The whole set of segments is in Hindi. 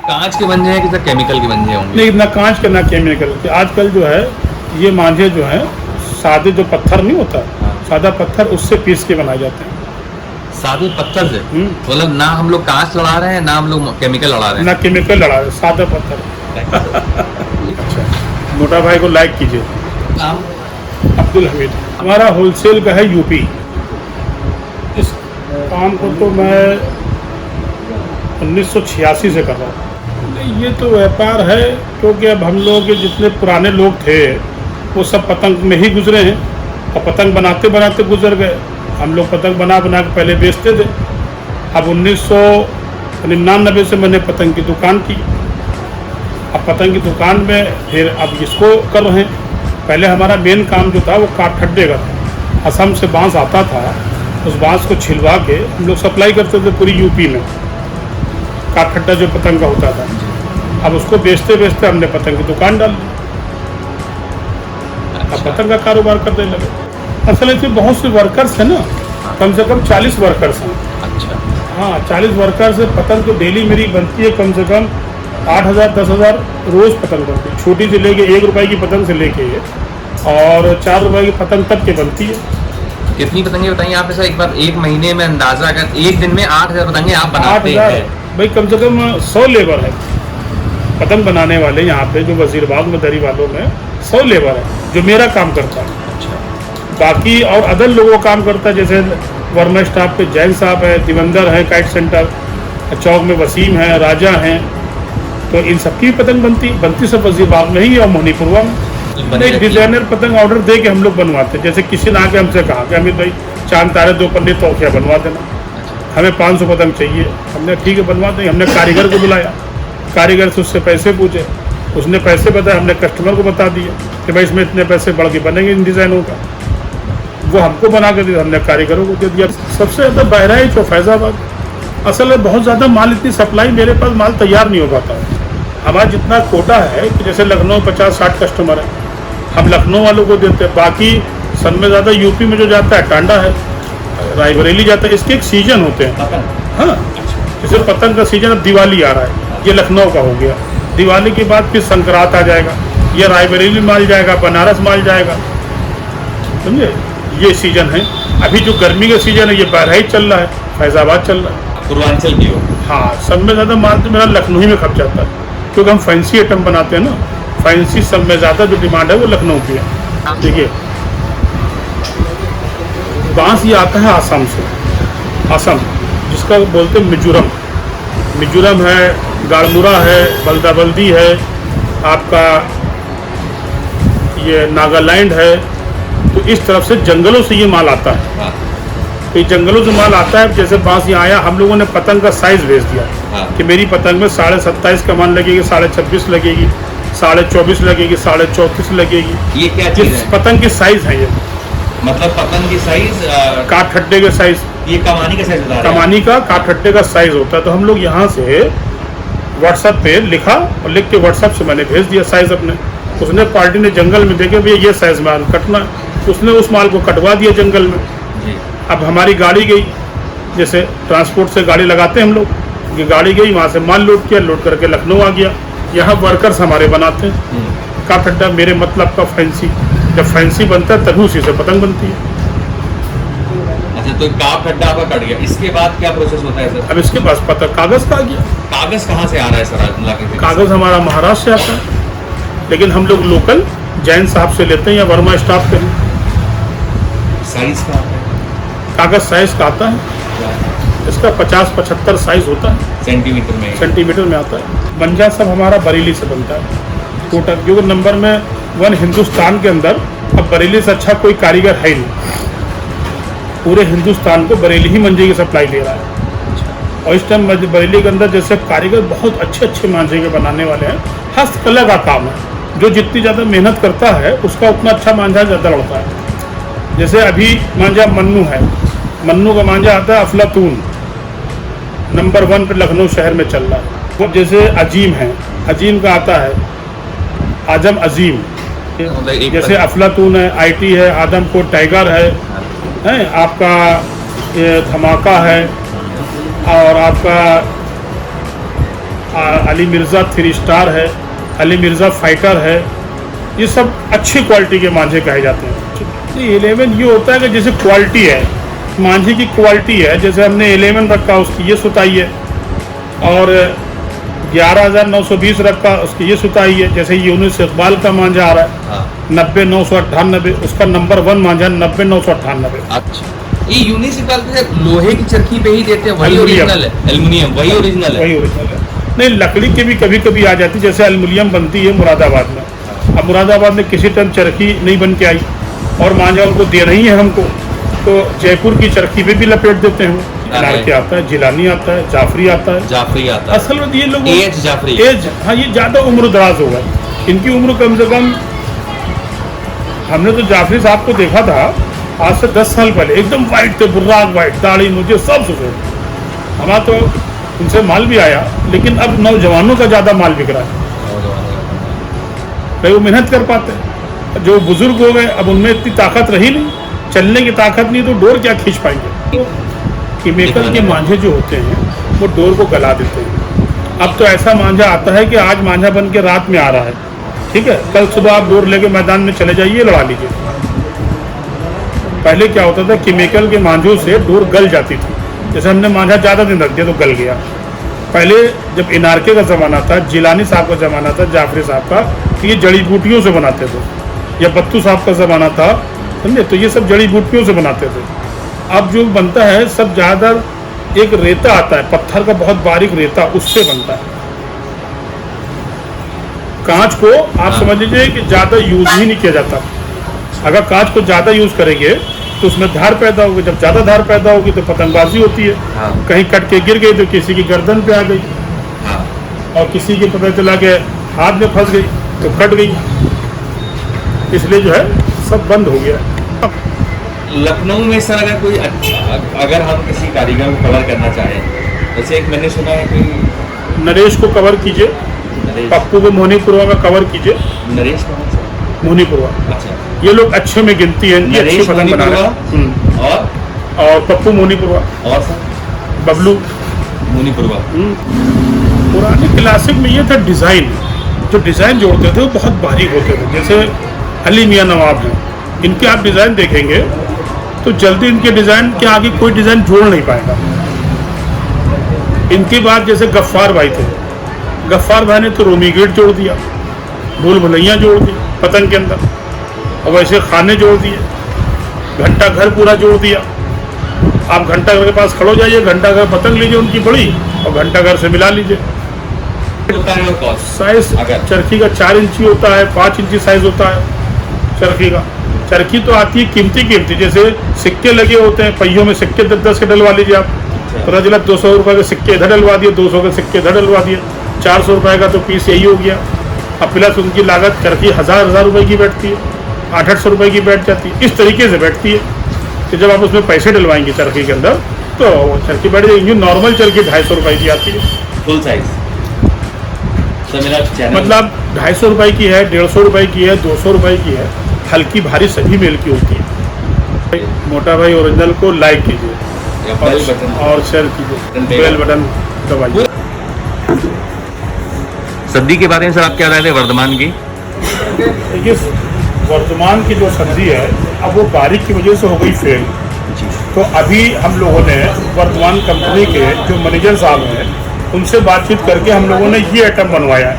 कांच के बन जाए कि सर केमिकल के बन जाए होंगे? नहीं, ना कांच के ना केमिकल के। आजकल जो है ये मांझे जो हैं सादे जो पत्थर नहीं होता, सादा पत्थर उससे पीस के बनाए जाते हैं। सादे पत्थर से? मतलब ना हम लोग कांच लड़ा रहे हैं ना हम लोग केमिकल लड़ा रहे हैं। ना केमिकल लड़ा रहे, सादा पत्थर। अच्छा, मोटा भाई को लाइक कीजिए। नाम? अब्दुल हमीद। हमारा होलसेल का है यूपी। इस काम को तो मैं 1986 से कर रहा हूँ। ये तो व्यापार है, क्योंकि अब हम लोग के जितने पुराने लोग थे वो सब पतंग में ही गुजरे हैं और पतंग बनाते बनाते गुजर गए। हम लोग पतंग बना बना के पहले बेचते थे। अब 1999 से मैंने पतंग की दुकान की। अब पतंग की दुकान में फिर अब इसको कर रहे हैं। पहले हमारा मेन काम जो था वो काठ खड्डे का था। असम से बांस आता था, उस बांस को छिलवा के हम लोग सप्लाई करते थे पूरी यूपी में। काठ खड्डा जो पतंग का होता था, अब उसको बेचते बेचते हमने पतंग की दुकान डाल दी। अब पतंग का कारोबार करने लगे। असल में बहुत से वर्कर्स हैं ना, कम से कम 40 वर्कर्स हैं। अच्छा। हाँ, 40 वर्कर्स से पतंग तो डेली मेरी बनती है कम से कम 8,000 10,000 रोज़ पतंग बनती है। छोटी से लेके 1 रुपये की पतंग से लेके और 4 रुपये की पतंग तक के बनती है। कितनी पतंगे बताइए आप ऐसा एक बार, एक महीने में अंदाजा अगर एक दिन में 8,000 पतंगे आप बनाते हैं? भाई कम से कम 100 लेबर है पतंग बनाने वाले यहाँ पे, जो वजीरबाग में दरी वालों में 100 लेबर है जो मेरा काम करता है। बाकी और अदर लोगों काम करता है, जैसे वर्मा स्टाफ पे जैन साहब है, दिवंदर है काइट सेंटर, चौक में वसीम है, राजा हैं, तो इन सबकी पतंग बनती सब वजीरबाग में ही और मोहनीपुरवा में। एक डिजाइनर पतंग ऑर्डर दे के हम लोग बनवाते हैं। जैसे किसी ने आके हमसे कहा कि अमित भाई चांद तारे 2 पन्ने तोहफिया बनवा देना, हमें 500 पतंग चाहिए। हमने ठीक है बनवा दें। हमने कारीगर को बुलाया, कारीगर से उससे पैसे पूछे, उसने पैसे बताए, हमने कस्टमर को बता दिए कि भाई इसमें इतने पैसे बढ़ के बनेंगे इन डिज़ाइनों का। वो हमको बना के दिया, हमने कारीगरों को दे दिया। सबसे ज़्यादा बहराइच और फैज़ाबाद। असल में बहुत ज़्यादा माल, इतनी सप्लाई मेरे पास माल तैयार नहीं हो पाता। हमारा जितना कोटा है कि जैसे लखनऊ 50-60 कस्टमर है, हम लखनऊ वालों को देते हैं। बाकी सब में ज़्यादा यूपी में जो जाता है टांडा है, रायबरेली जाता है। इसके एक सीजन होते हैं। हाँ, जैसे पतंग का सीजन, अब दिवाली आ रहा है, ये लखनऊ का हो गया। दिवाली के बाद फिर संक्रांत आ जाएगा, ये रायबरेली माल जाएगा, बनारस माल जाएगा, समझे? ये सीजन है। अभी जो गर्मी का सीजन है ये बहराइच चल रहा है, फैज़ाबाद चल रहा है, पूर्वांचल की हो। हाँ, सब में ज़्यादा माल तो मेरा लखनऊ ही में खप जाता है, क्योंकि हम फैंसी आइटम बनाते हैं ना। फैंसी सब में ज़्यादा जो डिमांड है वो लखनऊ की है। देखिए, बांस ये आता है आसाम से, असम जिसका बोलते हैं मिजोरम। मिजोरम है, गाड़मुरा है, बल्दाबल्दी है, आपका ये नागालैंड है। तो इस तरफ से जंगलों से ये माल आता है। तो जंगलों से माल आता है। जैसे बांस यहाँ आया, हम लोगों ने पतंग का साइज़ भेज दिया कि मेरी पतंग में 27.5 का मान लगेगी, 26.5 लगेगी, 24.5 लगेगी, 34.5 लगेगी। ये क्या चीज़ है? पतंग की साइज़ है ये। मतलब पतंग की साइज, काठ खड्डे के साइज़, ये कमानी का साइज बता रहे हैं? कमानी का काठ खड्डे का साइज़ होता है। तो हम लोग यहाँ से व्हाट्सएप पे लिखा और लिख के व्हाट्सएप से मैंने भेज दिया साइज़ अपने। उसने पार्टी ने जंगल में देखे भैया ये साइज़ माल कटना, उसने उस माल को कटवा दिया जंगल में। अब हमारी गाड़ी गई, जैसे ट्रांसपोर्ट से गाड़ी लगाते हैं हम लोग, ये गाड़ी गई, वहाँ से माल लोड किया, लोड करके लखनऊ आ गया। यहाँ वर्कर्स हमारे बनाते हैं काठ खड्डा, मेरे मतलब का फैंसी। जब फैंसी बनता है तभी उसी से पतंग बनती है। अच्छा, तो काठ खड्डा आपका कट गया, इसके बाद क्या प्रोसेस होता है सर? अब इसके पास पता कागज़ का आ गया। कागज कहाँ से आ रहा है सर? राजमहल के कागज़ हमारा महाराष्ट्र से आता है, लेकिन हम लोग लोकल जैन साहब से लेते हैं या वर्मा स्टाफ पे। साइज का आता है? कागज़ साइज़ का आता है, इसका 50-75 साइज़ होता है, सेंटीमीटर में आता है। मंजा सब हमारा बरेली से बनता है टोटल, क्योंकि नंबर में 1 हिंदुस्तान के अंदर अब बरेली से अच्छा कोई कारीगर है नहीं। पूरे हिंदुस्तान को बरेली ही मंजे की सप्लाई दे रहा है। और इस टाइम बरेली के अंदर जैसे कारीगर बहुत अच्छे मांझे के बनाने वाले हैं। हस्तकला का काम है, जो जितनी ज़्यादा मेहनत करता है उसका उतना अच्छा मांझा ज़्यादा बढ़ता है। जैसे अभी मांझा मन्नू है, मन्नू का मांझा आता है अफलातून, नंबर 1 पे लखनऊ शहर में चल रहा है। वो जैसे अजीम है, अजीम का आता है आजम अजीम, जैसे अफलातून है, आईटी है, आदमकोट टाइगर है आपका ये धमाका है, और आपका अली मिर्ज़ा 3 स्टार है, अली मिर्ज़ा फाइटर है, ये सब अच्छी क्वालिटी के मांझे कहे जाते हैं। 11 ये होता है कि जैसे क्वालिटी है, मांझे की क्वालिटी है, जैसे हमने 11 रखा उसकी ये सुताई है, और 11,920 रखा उसकी ये सुताई है। जैसे यूनुस इकबाल का मांझा आ रहा है 90,998, उसका नंबर 1 मांझा 90,998। अच्छा, ये यूनिस इकबाल के लोहे की चरखी पे ही देते हैं, वही एल्युमिनियम। ओरिजिनल है, एल्युमिनियम वही ओरिजिनल है। वही ओरिजिनल है। नहीं, लकड़ी की भी कभी कभी आ जाती, जैसे एल्युमिनियम बनती है मुरादाबाद में। अब मुरादाबाद में किसी टाइम चरखी नहीं बन के आई और मांझा उनको देना ही है हमको, तो जयपुर की चरखी पे भी लपेट देते हैं। इनारके आता है, जिलानी आता है, जाफरी आता है। जाफरी आता है। असल में ये लोग एज जाफरी, एज, हाँ, ये ज़्यादा उम्र दराज होगा। इनकी उम्र कम से कम, हमने तो जाफरी साहब को देखा था आज से 10 साल पहले, एकदम वाइट थे, बुर्राक वाइट, दाढ़ी मुझे सब सफेद। हमारा तो उनसे माल भी आया, लेकिन अब नौजवानों का ज़्यादा माल बिक रहा है, भाई वो मेहनत कर पाते हैं। जो बुजुर्ग हो गए अब उनमें इतनी ताकत रही नहीं, चलने की ताकत नहीं, तो डोर क्या खींच पाएंगे। केमिकल के मांझे जो होते हैं वो डोर को गला देते हैं। अब तो ऐसा मांझा आता है कि आज मांझा बन के रात में आ रहा है, ठीक है, कल सुबह आप डोर लेके मैदान में चले जाइए, लड़ा लीजिए। पहले क्या होता था, केमिकल के मांझों से डोर गल जाती थी। जैसे हमने मांझा ज़्यादा दिन रख दिया तो गल गया। पहले जब इनारके का ज़माना था, जिलानी साहब का ज़माना था, जाफरी साहब का, तो ये जड़ी बूटियों से बनाते थे। या बत्तू साहब का ज़माना था, समझे, तो ये सब जड़ी बूटियों से बनाते थे। अब जो बनता है सब ज़्यादा एक रेता आता है, पत्थर का बहुत बारीक रेता, उससे बनता है। कांच को आप समझ लीजिए कि ज़्यादा यूज ही नहीं किया जाता। अगर कांच को ज़्यादा यूज करेंगे तो उसमें धार पैदा होगी, जब ज़्यादा धार पैदा होगी तो पतंगबाजी होती है। कहीं कट के गिर गई तो किसी की गर्दन पे आ गई, और किसी के पता चला कि हाथ में फंस गई तो कट गई। इसलिए जो है सब बंद हो गया। लखनऊ में सर अगर हम किसी कारीगर को कवर करना चाहें, जैसे एक मैंने सुना है कि नरेश को कवर कीजिए, पप्पू को मोहनीपुरवा में कवर कीजिए। नरेश कौन सा? मोहनीपुरवा, अच्छा, ये लोग अच्छे में गिनती है, ये अच्छी पतंग बना रहे हैं। और पप्पू मोहनीपुरवा, और सर बबलू मोहनीपुरवा। पुराने क्लासिक में ये था डिज़ाइन, जो डिज़ाइन जोड़ते थे वो बहुत बारीक होते थे। जैसे अली मियाँ नवाब हैं, इनके आप डिज़ाइन देखेंगे तो जल्दी इनके डिज़ाइन के आगे कोई डिज़ाइन जोड़ नहीं पाएगा। इनके बाद जैसे गफ्फार भाई थे, गफ्फार भाई ने तो रोमी गेट जोड़ दिया, भूल भुलैया जोड़ दी पतंग के अंदर, और वैसे खाने जोड़ दिए, घंटा घर पूरा जोड़ दिया। आप घंटा घर के पास खड़ो जाइए, घंटा घर पतंग लीजिए उनकी बड़ी, और घंटा घर से मिला लीजिए। साइज चरखी का 4 इंची होता है, 5 इंची साइज होता है चरखी का। चरखी तो आती है कीमती, जैसे सिक्के लगे होते हैं, पहियों में सिक्के 10-10 के डलवा लीजिए आप, पता चला 200 रुपये के सिक्के इधर डलवा दिए, 200 के सिक्के इधर डलवा दिए, 400 रुपये का तो पीस यही हो गया। अब प्लस उनकी लागत चरखी 1000 रुपये की बैठती है, 800 रुपये की बैठ जाती है, इस तरीके से बैठती है। तो जब आप उसमें पैसे डलवाएंगे चरखी के अंदर तो चरखी बैठ जाएगी। नॉर्मल चरखी 250 रुपये की आती है, फुल साइज। मतलब 250 रुपये की है, 150 रुपये की है, 200 रुपये की है, हल्की भारी सभी मेल की होती है। मोटा भाई ओरिजिनल को लाइक कीजिए और शेयर कीजिए, बेल बटन दबाइए। सब्जी के बारे में सर आप क्या राय थे वर्धमान की? देखिए, वर्धमान की जो सब्जी है अब वो बारिश की वजह से हो गई फेल। तो अभी हम लोगों ने वर्धमान कंपनी के जो मैनेजर साहब हैं उनसे बातचीत करके हम लोगों ने ये आइटम बनवाया है,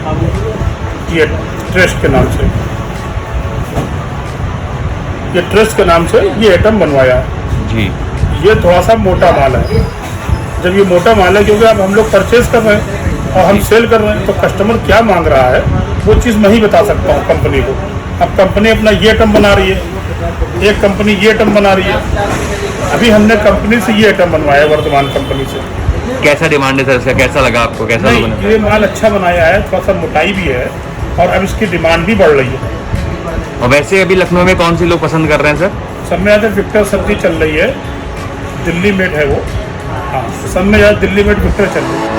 ये ट्रस्ट के नाम से, ये ट्रस्ट के नाम से ये आइटम बनवाया है जी। ये थोड़ा सा मोटा माल है। जब ये मोटा माल है, क्योंकि अब हम लोग परचेज कर रहे हैं और हम सेल कर रहे हैं, तो कस्टमर क्या मांग रहा है वो चीज़ मैं ही बता सकता हूँ कंपनी को। अब कंपनी अपना ये आइटम बना रही है, एक कंपनी ये आइटम बना रही है। अभी हमने कंपनी से ये आइटम बनवाया है, वर्धमान कंपनी से। कैसा डिमांड है सर इसका, कैसा लगा आपको, कैसा नहीं, ये माल अच्छा बनाया है, थोड़ा सा मोटाई भी है और अब इसकी डिमांड भी बढ़ रही है। और वैसे अभी लखनऊ में कौन सी लोग पसंद कर रहे हैं सर? सब में ज़्यादा विक्टर सब्जी चल रही है, दिल्ली मेड है वो। हाँ, सब में ज़्यादा दिल्ली मेड विक्टर चल रही है।